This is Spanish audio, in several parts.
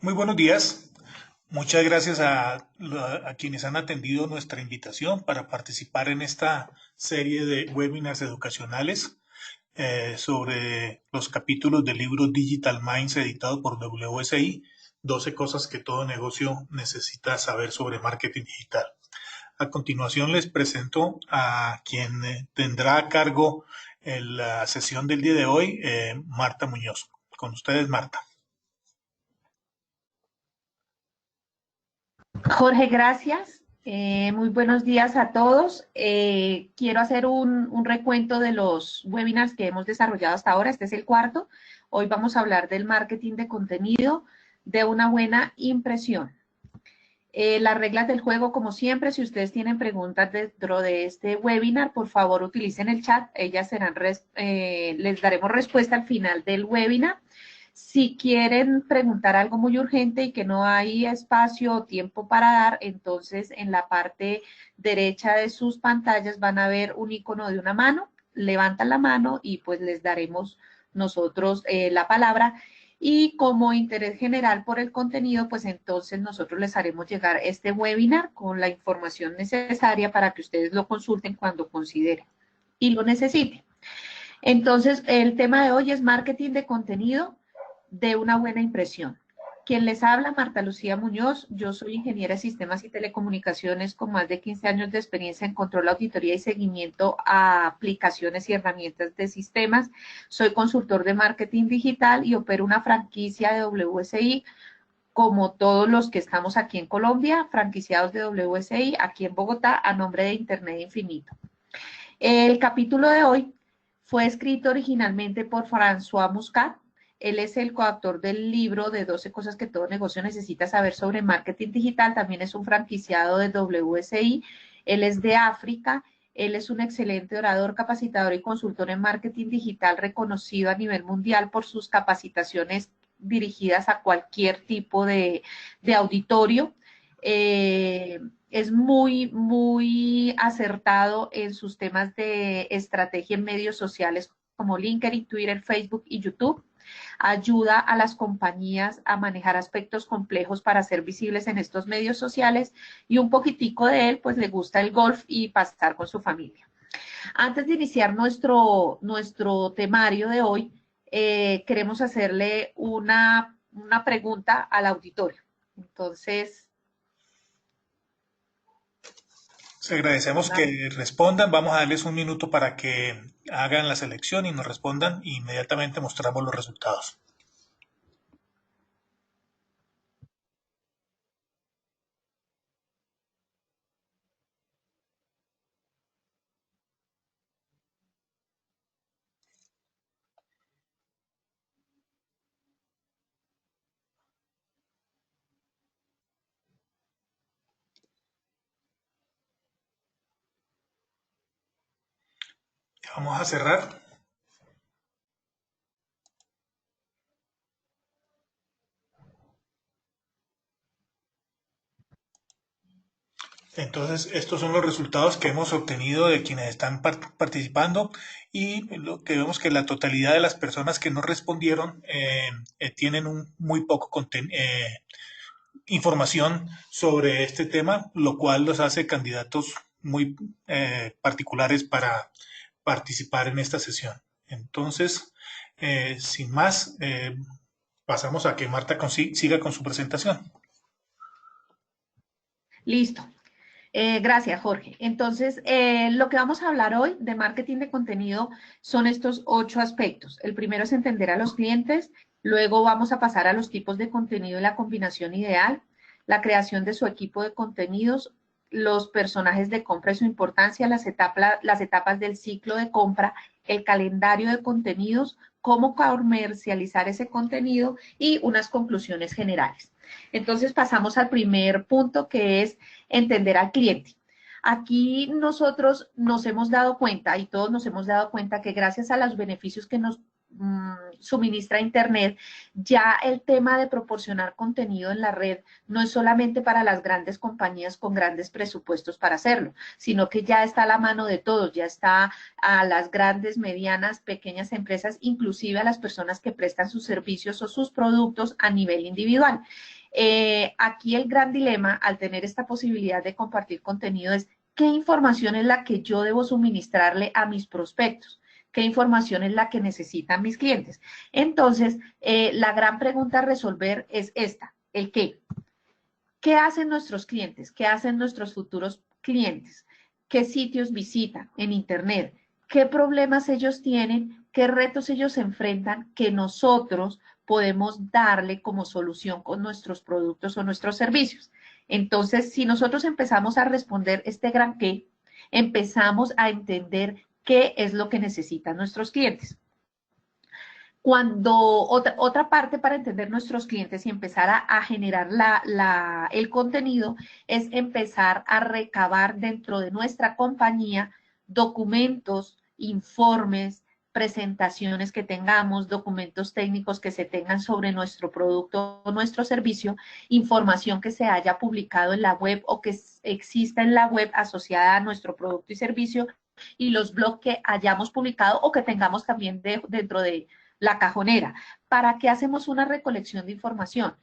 Muy buenos días. Muchas gracias a quienes han atendido nuestra invitación para participar en esta serie de webinars educacionales sobre los capítulos del libro Digital Minds editado por WSI, 12 cosas que todo negocio necesita saber sobre marketing digital. A continuación les presento a quien tendrá a cargo la sesión del día de hoy, Marta Muñoz. Con ustedes, Marta. Jorge, gracias. Muy buenos días a todos. Quiero hacer un recuento de los webinars que hemos desarrollado hasta ahora. Este es el cuarto. Hoy vamos a hablar del marketing de contenido, de una buena impresión. Las reglas del juego, como siempre, si ustedes tienen preguntas dentro de este webinar, por favor utilicen el chat. Ellas serán, les daremos respuesta al final del webinar. Si quieren preguntar algo muy urgente y que no hay espacio o tiempo para dar, entonces en la parte derecha de sus pantallas van a ver un icono de una mano, levantan la mano y pues les daremos nosotros la palabra. Y como interés general por el contenido, pues entonces nosotros les haremos llegar este webinar con la información necesaria para que ustedes lo consulten cuando consideren y lo necesiten. Entonces, el tema de hoy es marketing de contenido de una buena impresión. Quien les habla, Marta Lucía Muñoz. Yo soy ingeniera de sistemas y telecomunicaciones con más de 15 años de experiencia en control, auditoría y seguimiento a aplicaciones y herramientas de sistemas. Soy consultor de marketing digital y opero una franquicia de WSI, como todos los que estamos aquí en Colombia, franquiciados de WSI, aquí en Bogotá, a nombre de Internet Infinito. El capítulo de hoy fue escrito originalmente por François Muscat. Él es el coautor del libro de 12 cosas que todo negocio necesita saber sobre marketing digital. También es un franquiciado de WSI. Él es de África. Él es un excelente orador, capacitador y consultor en marketing digital reconocido a nivel mundial por sus capacitaciones dirigidas a cualquier tipo de auditorio. Es muy acertado en sus temas de estrategia en medios sociales como LinkedIn, Twitter, Facebook y YouTube. Ayuda a las compañías a manejar aspectos complejos para ser visibles en estos medios sociales, y un poquitico de él, pues le gusta el golf y pasar con su familia. Antes de iniciar nuestro temario de hoy, queremos hacerle una pregunta al auditorio. Entonces, Les agradecemos que respondan. Vamos a darles un minuto para que hagan la selección y nos respondan. E inmediatamente mostramos los resultados. Vamos a cerrar. Entonces, estos son los resultados que hemos obtenido de quienes están participando, y lo que vemos que la totalidad de las personas que no respondieron tienen muy poco información sobre este tema, lo cual los hace candidatos muy particulares para participar en esta sesión. Entonces, sin más, pasamos a que Marta siga con su presentación. Listo. Gracias, Jorge. Entonces, lo que vamos a hablar hoy de marketing de contenido son estos 8 aspectos. El primero es entender a los clientes, luego vamos a pasar a los tipos de contenido y la combinación ideal, la creación de su equipo de contenidos, los personajes de compra y su importancia, las etapas del ciclo de compra, el calendario de contenidos, cómo comercializar ese contenido y unas conclusiones generales. Entonces, pasamos al primer punto, que es entender al cliente. Aquí nosotros nos hemos dado cuenta, y todos nos hemos dado cuenta, que gracias a los beneficios que nos suministra Internet, ya el tema de proporcionar contenido en la red no es solamente para las grandes compañías con grandes presupuestos para hacerlo, sino que ya está a la mano de todos, ya está a las grandes, medianas, pequeñas empresas, inclusive a las personas que prestan sus servicios o sus productos a nivel individual. Aquí el gran dilema al tener esta posibilidad de compartir contenido es qué información es la que yo debo suministrarle a mis prospectos, qué información es la que necesitan mis clientes. Entonces, la gran pregunta a resolver es esta, el qué. ¿Qué hacen nuestros clientes? ¿Qué hacen nuestros futuros clientes? ¿Qué sitios visitan en Internet? ¿Qué problemas ellos tienen? ¿Qué retos ellos enfrentan que nosotros podemos darle como solución con nuestros productos o nuestros servicios? Entonces, si nosotros empezamos a responder este gran qué, empezamos a entender qué es lo que necesitan nuestros clientes. Cuando otra parte para entender nuestros clientes y empezar a generar el contenido es empezar a recabar dentro de nuestra compañía documentos, informes, presentaciones que tengamos, documentos técnicos que se tengan sobre nuestro producto o nuestro servicio, información que se haya publicado en la web o que exista en la web asociada a nuestro producto y servicio y los blogs que hayamos publicado o que tengamos también dentro de la cajonera. ¿Para qué hacemos una recolección de información?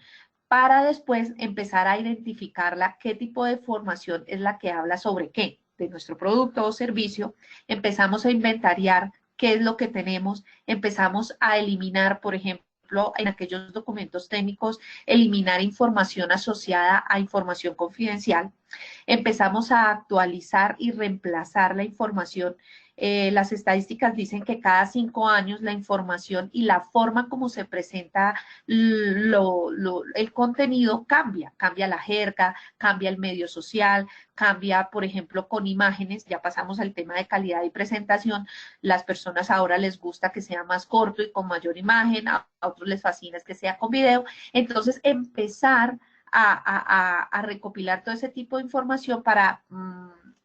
Para después empezar a identificarla, qué tipo de información es la que habla sobre qué, de nuestro producto o servicio. Empezamos a inventariar qué es lo que tenemos, empezamos a eliminar, por ejemplo, en aquellos documentos técnicos, eliminar información asociada a información confidencial. Empezamos a actualizar y reemplazar la información. Las estadísticas dicen que cada 5 años la información y la forma como se presenta el contenido cambia la jerga, cambia el medio social, cambia, por ejemplo, con imágenes, ya pasamos al tema de calidad y presentación, las personas ahora les gusta que sea más corto y con mayor imagen, a otros les fascina que sea con video, entonces empezar a recopilar todo ese tipo de información para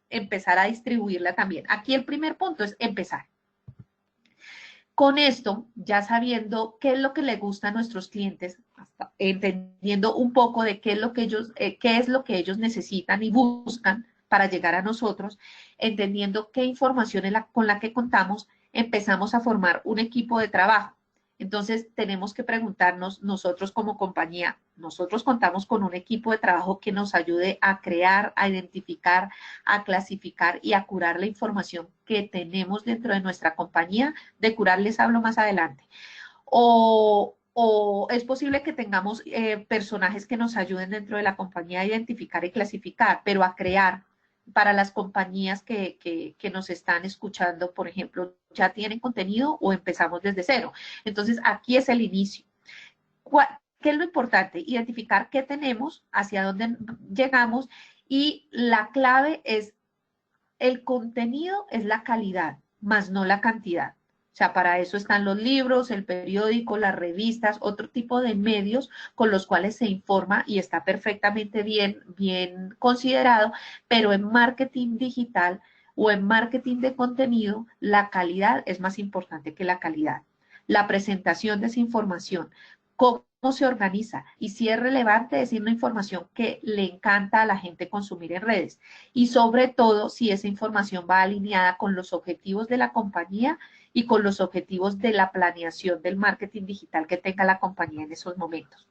empezar a distribuirla también. Aquí el primer punto es empezar. Con esto, ya sabiendo qué es lo que le gusta a nuestros clientes, entendiendo un poco de qué es lo que ellos necesitan y buscan para llegar a nosotros, entendiendo qué información es con la que contamos, empezamos a formar un equipo de trabajo. Entonces, tenemos que preguntarnos nosotros como compañía, nosotros contamos con un equipo de trabajo que nos ayude a crear, a identificar, a clasificar y a curar la información que tenemos dentro de nuestra compañía. De curar les hablo más adelante. O es posible que tengamos personajes que nos ayuden dentro de la compañía a identificar y clasificar, pero a crear para las compañías que nos están escuchando, por ejemplo, ya tienen contenido o empezamos desde cero. Entonces, aquí es el inicio. ¿Qué es lo importante? Identificar qué tenemos, hacia dónde llegamos y la clave es el contenido es la calidad, más no la cantidad. O sea, para eso están los libros, el periódico, las revistas, otro tipo de medios con los cuales se informa y está perfectamente bien considerado, pero en marketing digital o en marketing de contenido, la calidad es más importante que la calidad. La presentación de esa información, cómo se organiza y si es relevante decir una información que le encanta a la gente consumir en redes y sobre todo si esa información va alineada con los objetivos de la compañía y con los objetivos de la planeación del marketing digital que tenga la compañía en esos momentos.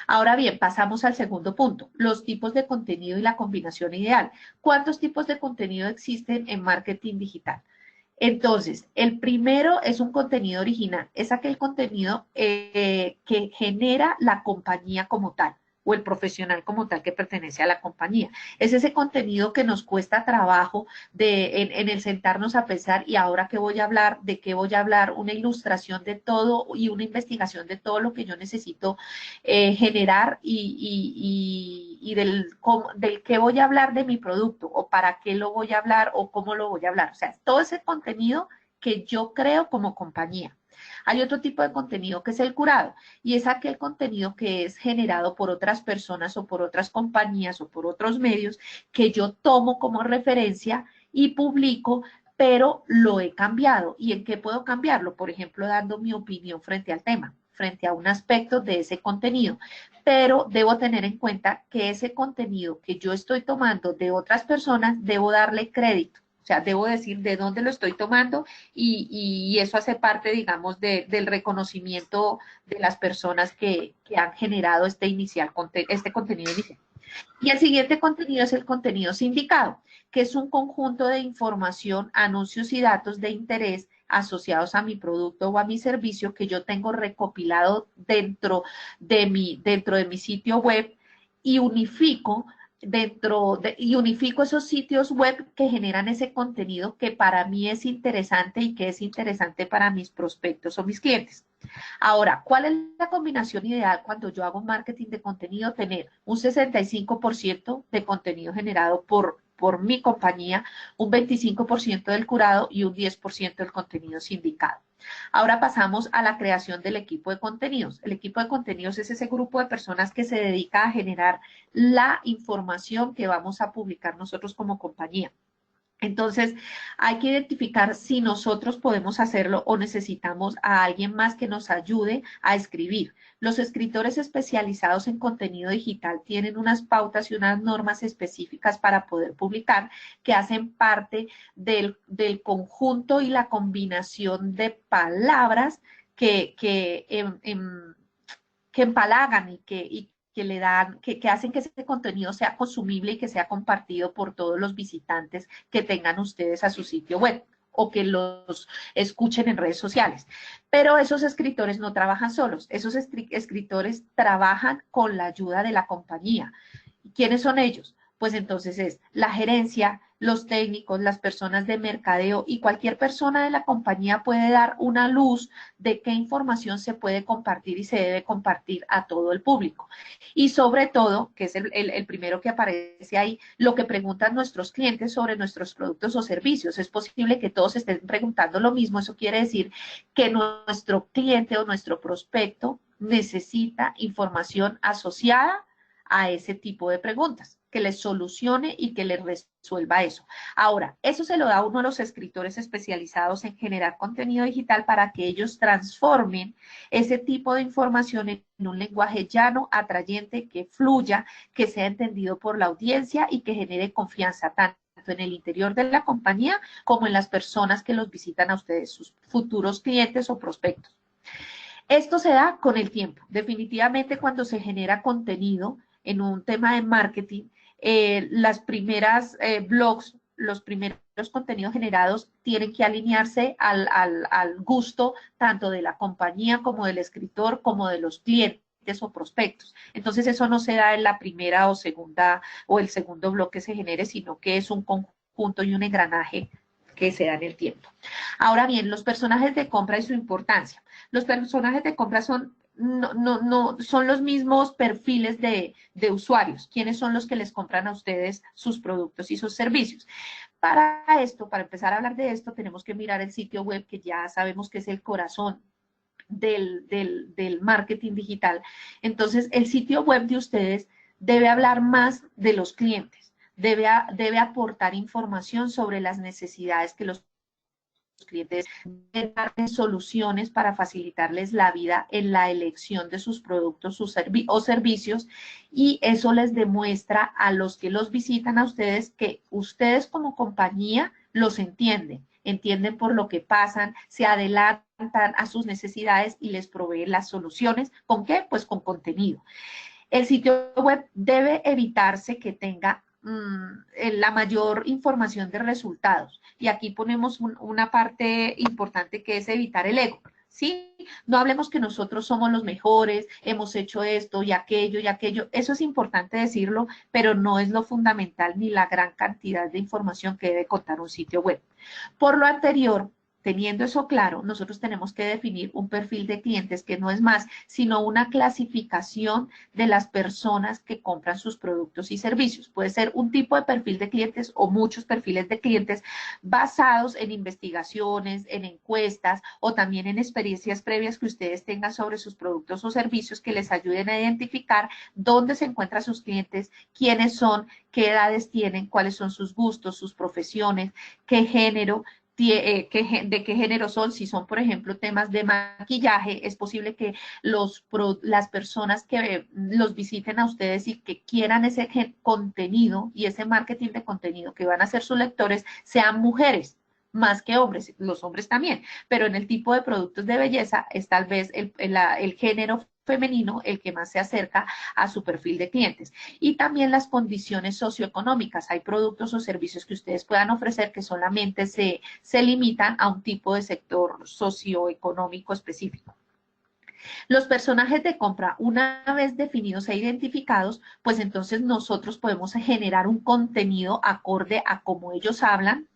Ahora bien, pasamos al segundo punto, los tipos de contenido y la combinación ideal. ¿Cuántos tipos de contenido existen en marketing digital? Entonces, el primero es un contenido original, es aquel contenido que genera la compañía como tal o el profesional como tal que pertenece a la compañía. Es ese contenido que nos cuesta trabajo en el sentarnos a pensar y ahora qué voy a hablar, de qué voy a hablar, una ilustración de todo y una investigación de todo lo que yo necesito generar y del qué voy a hablar de mi producto o para qué lo voy a hablar o cómo lo voy a hablar. O sea, todo ese contenido que yo creo como compañía. Hay otro tipo de contenido que es el curado y es aquel contenido que es generado por otras personas o por otras compañías o por otros medios que yo tomo como referencia y publico pero lo he cambiado. ¿Y en qué puedo cambiarlo? Por ejemplo, dando mi opinión frente al tema, frente a un aspecto de ese contenido. Pero debo tener en cuenta que ese contenido que yo estoy tomando de otras personas, debo darle crédito. O sea, debo decir de dónde lo estoy tomando y eso hace parte, digamos, del reconocimiento de las personas que han generado este contenido inicial. Y el siguiente contenido es el contenido sindicado, que es un conjunto de información, anuncios y datos de interés asociados a mi producto o a mi servicio que yo tengo recopilado dentro de mi sitio web y unifico esos sitios web que generan ese contenido que para mí es interesante y que es interesante para mis prospectos o mis clientes. Ahora, ¿cuál es la combinación ideal cuando yo hago marketing de contenido? Tener un 65% de contenido generado por mi compañía, un 25% del curado y un 10% del contenido sindicado. Ahora pasamos a la creación del equipo de contenidos. El equipo de contenidos es ese grupo de personas que se dedica a generar la información que vamos a publicar nosotros como compañía. Entonces, hay que identificar si nosotros podemos hacerlo o necesitamos a alguien más que nos ayude a escribir. Los escritores especializados en contenido digital tienen unas pautas y unas normas específicas para poder publicar que hacen parte del conjunto y la combinación de palabras que empalagan que le dan, que hacen que ese contenido sea consumible y que sea compartido por todos los visitantes que tengan ustedes a su sitio web o que los escuchen en redes sociales. Pero esos escritores no trabajan solos, esos escritores trabajan con la ayuda de la compañía. ¿Quiénes son ellos? Pues entonces es la gerencia, los técnicos, las personas de mercadeo y cualquier persona de la compañía puede dar una luz de qué información se puede compartir y se debe compartir a todo el público. Y sobre todo, que es el primero que aparece ahí, lo que preguntan nuestros clientes sobre nuestros productos o servicios. Es posible que todos estén preguntando lo mismo. Eso quiere decir que nuestro cliente o nuestro prospecto necesita información asociada a ese tipo de preguntas, que les solucione y que les resuelva eso. Ahora, eso se lo da uno a los escritores especializados en generar contenido digital para que ellos transformen ese tipo de información en un lenguaje llano, atrayente, que fluya, que sea entendido por la audiencia y que genere confianza tanto en el interior de la compañía como en las personas que los visitan a ustedes, sus futuros clientes o prospectos. Esto se da con el tiempo. Definitivamente cuando se genera contenido en un tema de marketing, las primeras blogs, los primeros contenidos generados tienen que alinearse al gusto tanto de la compañía como del escritor como de los clientes o prospectos. Entonces eso no se da en la primera o segunda o el segundo blog que se genere, sino que es un conjunto y un engranaje que se da en el tiempo. Ahora bien, los personajes de compra y su importancia. Los personajes de compra son son los mismos perfiles de usuarios. ¿Quiénes son los que les compran a ustedes sus productos y sus servicios? Para esto, para empezar a hablar de esto, tenemos que mirar el sitio web, que ya sabemos que es el corazón del marketing digital. Entonces, el sitio web de ustedes debe hablar más de los clientes, debe aportar información sobre las necesidades que los clientes, deben darles soluciones para facilitarles la vida en la elección de sus productos o servicios, y eso les demuestra a los que los visitan a ustedes que ustedes como compañía los entienden por lo que pasan, se adelantan a sus necesidades y les proveen las soluciones. ¿Con qué? Pues con contenido. El sitio web debe evitarse que tenga la mayor información de resultados. Y aquí ponemos una parte importante que es evitar el ego. ¿Sí? No hablemos que nosotros somos los mejores, hemos hecho esto y aquello y aquello. Eso es importante decirlo, pero no es lo fundamental ni la gran cantidad de información que debe contar un sitio web. Por lo anterior, teniendo eso claro, nosotros tenemos que definir un perfil de clientes que no es más, sino una clasificación de las personas que compran sus productos y servicios. Puede ser un tipo de perfil de clientes o muchos perfiles de clientes basados en investigaciones, en encuestas o también en experiencias previas que ustedes tengan sobre sus productos o servicios que les ayuden a identificar dónde se encuentran sus clientes, quiénes son, qué edades tienen, cuáles son sus gustos, sus profesiones, qué género, de qué género son, si son, por ejemplo, temas de maquillaje, es posible que las personas que los visiten a ustedes y que quieran ese contenido y ese marketing de contenido que van a ser sus lectores sean mujeres más que hombres, los hombres también, pero en el tipo de productos de belleza es tal vez el género femenino el que más se acerca a su perfil de clientes. Y también las condiciones socioeconómicas. Hay productos o servicios que ustedes puedan ofrecer que solamente se limitan a un tipo de sector socioeconómico específico. Los personajes de compra, una vez definidos e identificados, pues entonces nosotros podemos generar un contenido acorde a cómo ellos hablan,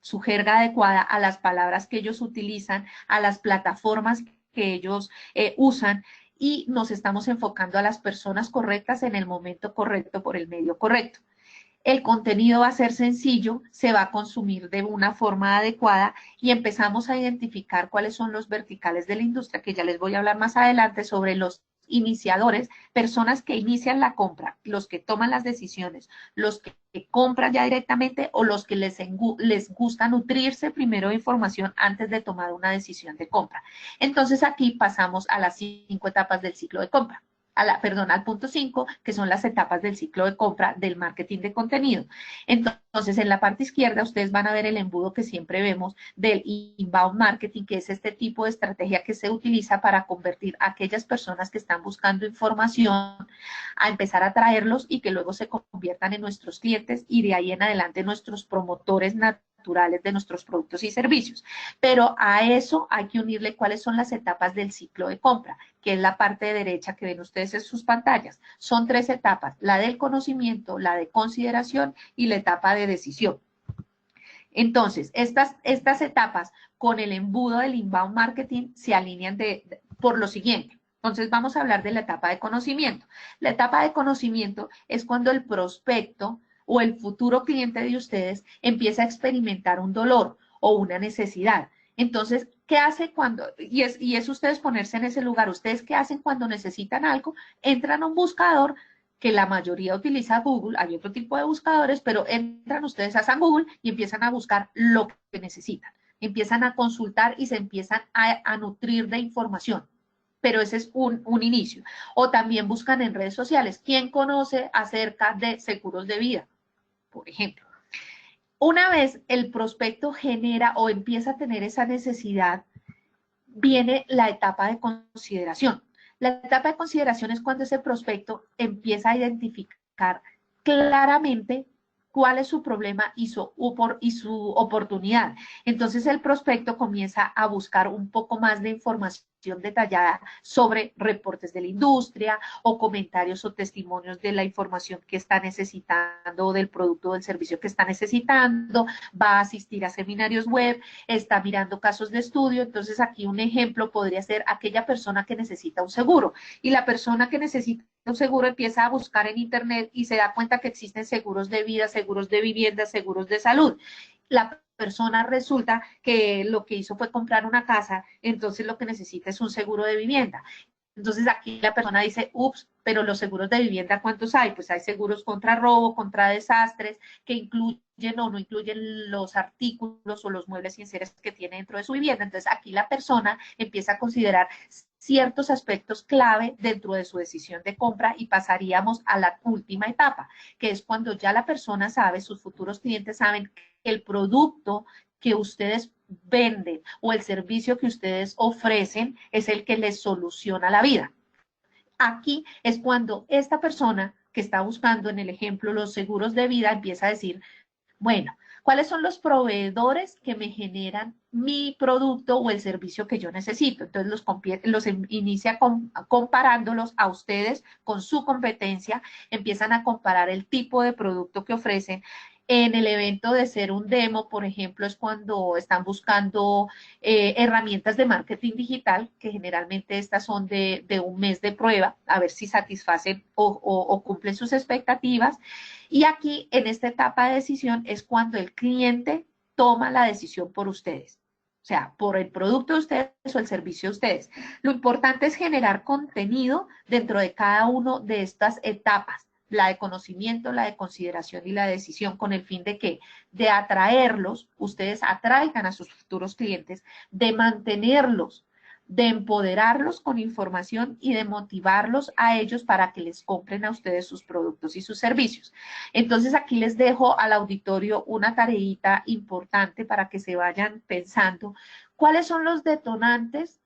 su jerga adecuada, a las palabras que ellos utilizan, a las plataformas que ellos usan, y nos estamos enfocando a las personas correctas en el momento correcto por el medio correcto. El contenido va a ser sencillo, se va a consumir de una forma adecuada y empezamos a identificar cuáles son los verticales de la industria, que ya les voy a hablar más adelante sobre los iniciadores, personas que inician la compra, los que toman las decisiones, los que compran ya directamente o los que les gusta nutrirse primero de información antes de tomar una decisión de compra. Entonces aquí pasamos a las 5 etapas del ciclo de compra. Al punto 5, que son las etapas del ciclo de compra del marketing de contenido. Entonces, en la parte izquierda, ustedes van a ver el embudo que siempre vemos del inbound marketing, que es este tipo de estrategia que se utiliza para convertir a aquellas personas que están buscando información a empezar a traerlos y que luego se conviertan en nuestros clientes y de ahí en adelante nuestros promotores naturales de nuestros productos y servicios. Pero a eso hay que unirle cuáles son las etapas del ciclo de compra, que es la parte derecha que ven ustedes en sus pantallas. Son 3 etapas, la del conocimiento, la de consideración y la etapa de decisión. Entonces, estas etapas con el embudo del inbound marketing se alinean por lo siguiente. Entonces, vamos a hablar de la etapa de conocimiento. La etapa de conocimiento es cuando el prospecto o el futuro cliente de ustedes empieza a experimentar un dolor o una necesidad. Entonces, ¿qué hace cuando, y es ustedes ponerse en ese lugar, ustedes qué hacen cuando necesitan algo? Entran a un buscador, que la mayoría utiliza Google, hay otro tipo de buscadores, pero entran ustedes a San Google y empiezan a buscar lo que necesitan. Empiezan a consultar y se empiezan a nutrir de información. Pero ese es un inicio. O también buscan en redes sociales. ¿Quién conoce acerca de seguros de vida? Por ejemplo. Una vez el prospecto genera o empieza a tener esa necesidad, viene la etapa de consideración. La etapa de consideración es cuando ese prospecto empieza a identificar claramente cuál es su problema y su oportunidad. Entonces el prospecto comienza a buscar un poco más de información detallada sobre reportes de la industria o comentarios o testimonios de la información que está necesitando, del producto o del servicio que está necesitando, va a asistir a seminarios web, está mirando casos de estudio. Entonces aquí un ejemplo podría ser aquella persona que necesita un seguro, y la persona que necesita un seguro empieza a buscar en internet y se da cuenta que existen seguros de vida, seguros de vivienda, seguros de salud. La persona resulta que lo que hizo fue comprar una casa, entonces lo que necesita es un seguro de vivienda. Entonces aquí la persona dice, ups, pero los seguros de vivienda, ¿cuántos hay? Pues hay seguros contra robo, contra desastres, que incluyen o no incluyen los artículos o los muebles y enseres que tiene dentro de su vivienda. Entonces aquí la persona empieza a considerar ciertos aspectos clave dentro de su decisión de compra y pasaríamos a la última etapa, que es cuando ya la persona sabe, sus futuros clientes saben que el producto que ustedes venden o el servicio que ustedes ofrecen es el que les soluciona la vida. Aquí es cuando esta persona que está buscando en el ejemplo los seguros de vida empieza a decir, bueno, ¿cuáles son los proveedores que me generan mi producto o el servicio que yo necesito? Entonces los inicia comparándolos a ustedes con su competencia, empiezan a comparar el tipo de producto que ofrecen. En el evento de ser un demo, por ejemplo, es cuando están buscando herramientas de marketing digital, que generalmente estas son de un mes de prueba, a ver si satisfacen o cumplen sus expectativas. Y aquí, en esta etapa de decisión, es cuando el cliente toma la decisión por ustedes. O sea, por el producto de ustedes o el servicio de ustedes. Lo importante es generar contenido dentro de cada una de estas etapas, la de conocimiento, la de consideración y la de decisión, con el fin de que, de atraerlos, ustedes atraigan a sus futuros clientes, de mantenerlos, de empoderarlos con información y de motivarlos a ellos para que les compren a ustedes sus productos y sus servicios. Entonces aquí les dejo al auditorio una tareita importante para que se vayan pensando cuáles son los detonantes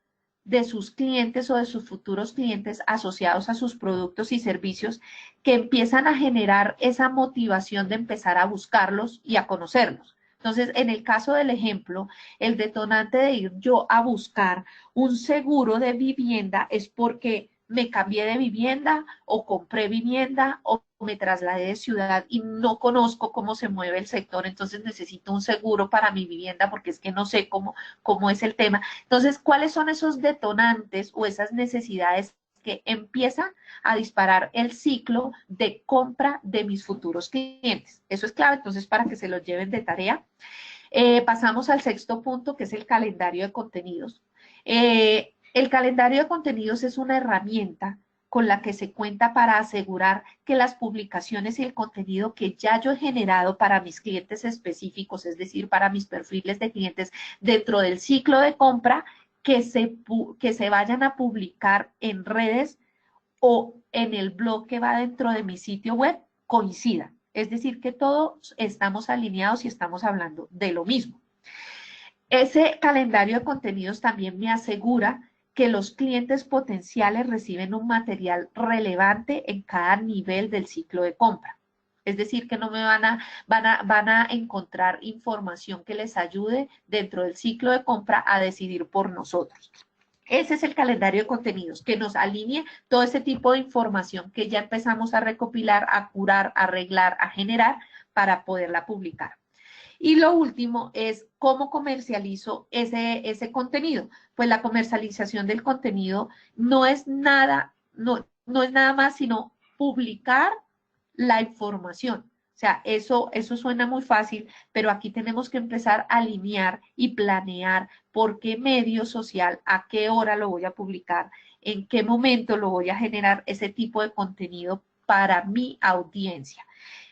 de sus clientes o de sus futuros clientes asociados a sus productos y servicios que empiezan a generar esa motivación de empezar a buscarlos y a conocerlos. Entonces, en el caso del ejemplo, el detonante de ir yo a buscar un seguro de vivienda es porque me cambié de vivienda o compré vivienda o me trasladé de ciudad y no conozco cómo se mueve el sector, entonces necesito un seguro para mi vivienda porque es que no sé cómo es el tema. Entonces, ¿cuáles son esos detonantes o esas necesidades que empiezan a disparar el ciclo de compra de mis futuros clientes? Eso es clave, entonces, para que se los lleven de tarea. Pasamos al sexto punto, que es el calendario de contenidos. El calendario de contenidos es una herramienta con la que se cuenta para asegurar que las publicaciones y el contenido que ya yo he generado para mis clientes específicos, es decir, para mis perfiles de clientes dentro del ciclo de compra, que se vayan a publicar en redes o en el blog que va dentro de mi sitio web coincidan. Es decir, que todos estamos alineados y estamos hablando de lo mismo. Ese calendario de contenidos también me asegura que los clientes potenciales reciben un material relevante en cada nivel del ciclo de compra. Es decir, que no me van a encontrar información que les ayude dentro del ciclo de compra a decidir por nosotros. Ese es el calendario de contenidos, que nos alinee todo ese tipo de información que ya empezamos a recopilar, a curar, a arreglar, a generar para poderla publicar. Y lo último es cómo comercializo ese contenido. Pues la comercialización del contenido no es nada, no es nada más sino publicar la información. O sea, eso suena muy fácil, pero aquí tenemos que empezar a alinear y planear por qué medio social, a qué hora lo voy a publicar, en qué momento lo voy a generar ese tipo de contenido para mi audiencia.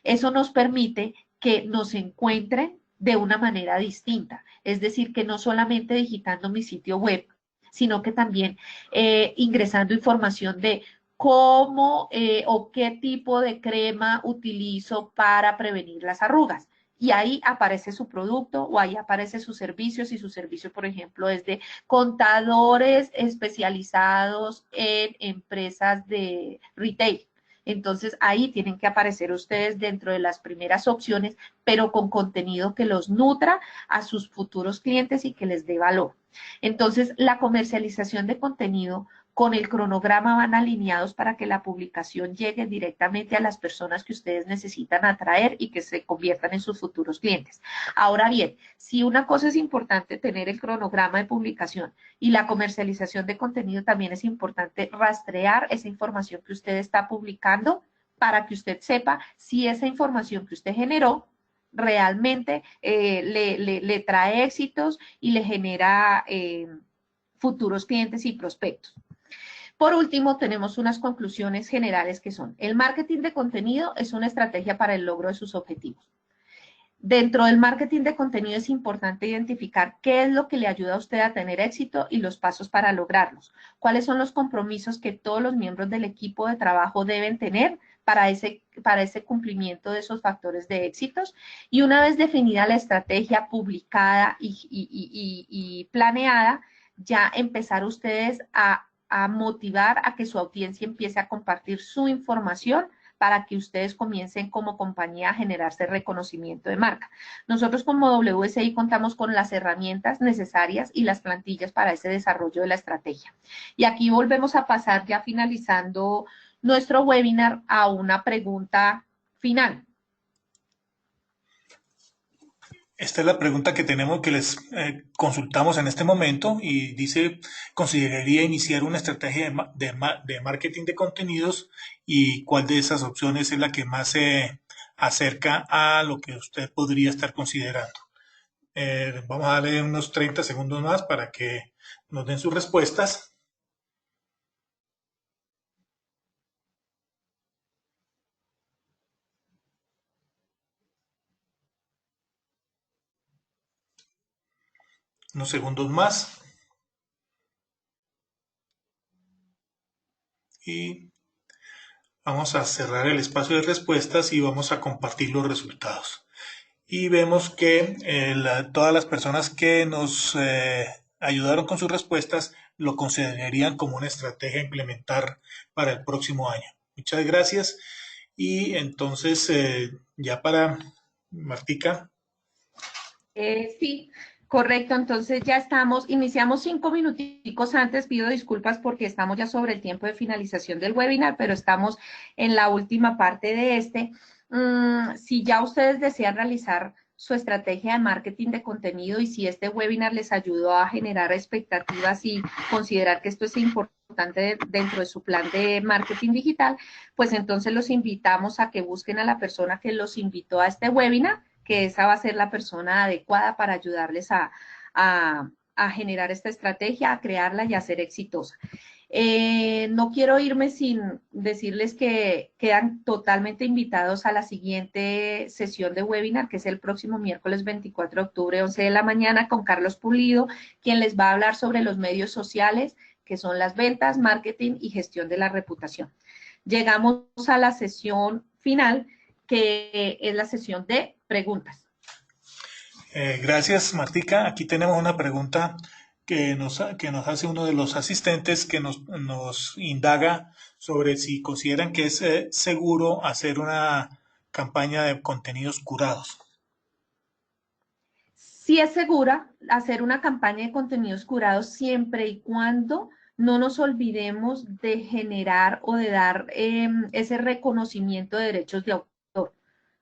Eso nos permite que nos encuentren de una manera distinta, es decir, que no solamente digitando mi sitio web, sino que también ingresando información de cómo o qué tipo de crema utilizo para prevenir las arrugas. Y ahí aparece su producto o ahí aparece sus servicios, y su servicio, por ejemplo, es de contadores especializados en empresas de retail. Entonces ahí tienen que aparecer ustedes dentro de las primeras opciones, pero con contenido que los nutra a sus futuros clientes y que les dé valor. Entonces la comercialización de contenido con el cronograma van alineados para que la publicación llegue directamente a las personas que ustedes necesitan atraer y que se conviertan en sus futuros clientes. Ahora bien, si una cosa es importante tener el cronograma de publicación y la comercialización de contenido, también es importante rastrear esa información que usted está publicando para que usted sepa si esa información que usted generó realmente le trae éxitos y le genera futuros clientes y prospectos. Por último, tenemos unas conclusiones generales que son: el marketing de contenido es una estrategia para el logro de sus objetivos. Dentro del marketing de contenido es importante identificar qué es lo que le ayuda a usted a tener éxito y los pasos para lograrlos. Cuáles son los compromisos que todos los miembros del equipo de trabajo deben tener para ese cumplimiento de esos factores de éxitos. Y una vez definida la estrategia publicada y planeada, ya empezar ustedes a motivar a que su audiencia empiece a compartir su información para que ustedes comiencen como compañía a generarse reconocimiento de marca. Nosotros como WSI contamos con las herramientas necesarias y las plantillas para ese desarrollo de la estrategia. Y aquí volvemos a pasar, ya finalizando nuestro webinar, a una pregunta final. Esta es la pregunta que tenemos, que les consultamos en este momento, y dice: ¿consideraría iniciar una estrategia de marketing de contenidos, y cuál de esas opciones es la que más se acerca a lo que usted podría estar considerando? Vamos a darle unos 30 segundos más para que nos den sus respuestas. Unos segundos más y vamos a cerrar el espacio de respuestas y vamos a compartir los resultados. Y vemos que todas las personas que nos ayudaron con sus respuestas lo considerarían como una estrategia a implementar para el próximo año. Muchas gracias. Y entonces, ya para Martica. Sí, correcto. Entonces ya estamos, iniciamos 5 minuticos antes. Pido disculpas porque estamos ya sobre el tiempo de finalización del webinar, pero estamos en la última parte de este. Si ya ustedes desean realizar su estrategia de marketing de contenido y si este webinar les ayudó a generar expectativas y considerar que esto es importante dentro de su plan de marketing digital, pues entonces los invitamos a que busquen a la persona que los invitó a este webinar, que esa va a ser la persona adecuada para ayudarles a generar esta estrategia, a crearla y a ser exitosa. No quiero irme sin decirles que quedan totalmente invitados a la siguiente sesión de webinar, que es el próximo miércoles 24 de octubre, 11 de la mañana, con Carlos Pulido, quien les va a hablar sobre los medios sociales, que son las ventas, marketing y gestión de la reputación. Llegamos a la sesión final, que es la sesión de preguntas. Gracias, Martica. Aquí tenemos una pregunta que nos hace uno de los asistentes que nos indaga sobre si consideran que es seguro hacer una campaña de contenidos curados. Sí es segura hacer una campaña de contenidos curados siempre y cuando no nos olvidemos de generar o de dar ese reconocimiento de derechos de autor.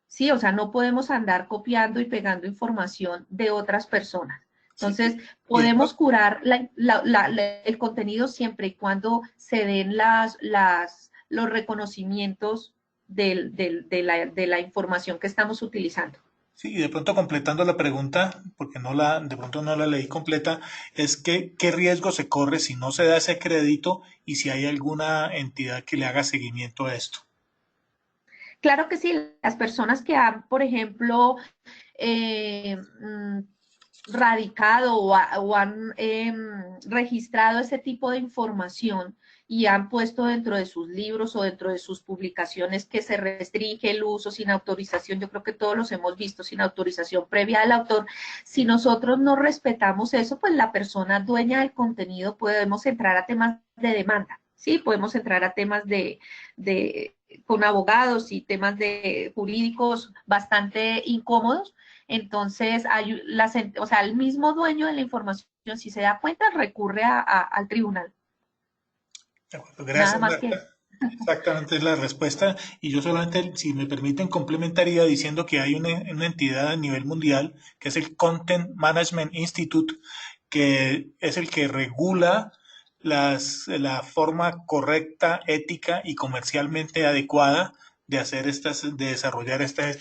Sí, o sea, no podemos andar copiando y pegando información de otras personas. Sí, Entonces, y de podemos curar el contenido siempre y cuando se den los reconocimientos de la información que estamos utilizando. sí, y de pronto completando la pregunta, porque de pronto no la leí completa, es que qué riesgo se corre si no se da ese crédito y si hay alguna entidad que le haga seguimiento a esto. Claro que sí, las personas que han, por ejemplo, eh, mm, radicado o han registrado ese tipo de información y han puesto dentro de sus libros o dentro de sus publicaciones que se restringe el uso sin autorización, yo creo que todos los hemos visto, sin autorización previa del autor. Si nosotros no respetamos eso, pues la persona dueña del contenido podemos entrar a temas de demanda. Sí, podemos entrar a temas de con abogados y temas de jurídicos bastante incómodos. Entonces, o sea, el mismo dueño de la información, si se da cuenta, recurre al tribunal. De acuerdo, Nada gracias, más que eso. Marta. Exactamente es la respuesta. Y yo solamente, si me permiten, complementaría diciendo que hay una entidad a nivel mundial, que es el Content Management Institute, que es el que regula la forma correcta, ética y comercialmente adecuada de desarrollar estas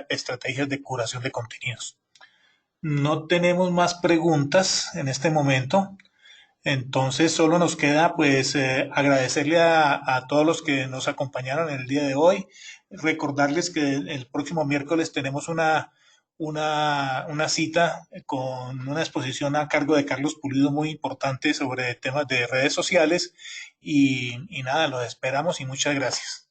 estrategias de curación de contenidos. No tenemos más preguntas en este momento. Entonces solo nos queda pues agradecerle a todos los que nos acompañaron el día de hoy, recordarles que el próximo miércoles tenemos una cita con una exposición a cargo de Carlos Pulido muy importante sobre temas de redes sociales y nada, los esperamos y muchas gracias.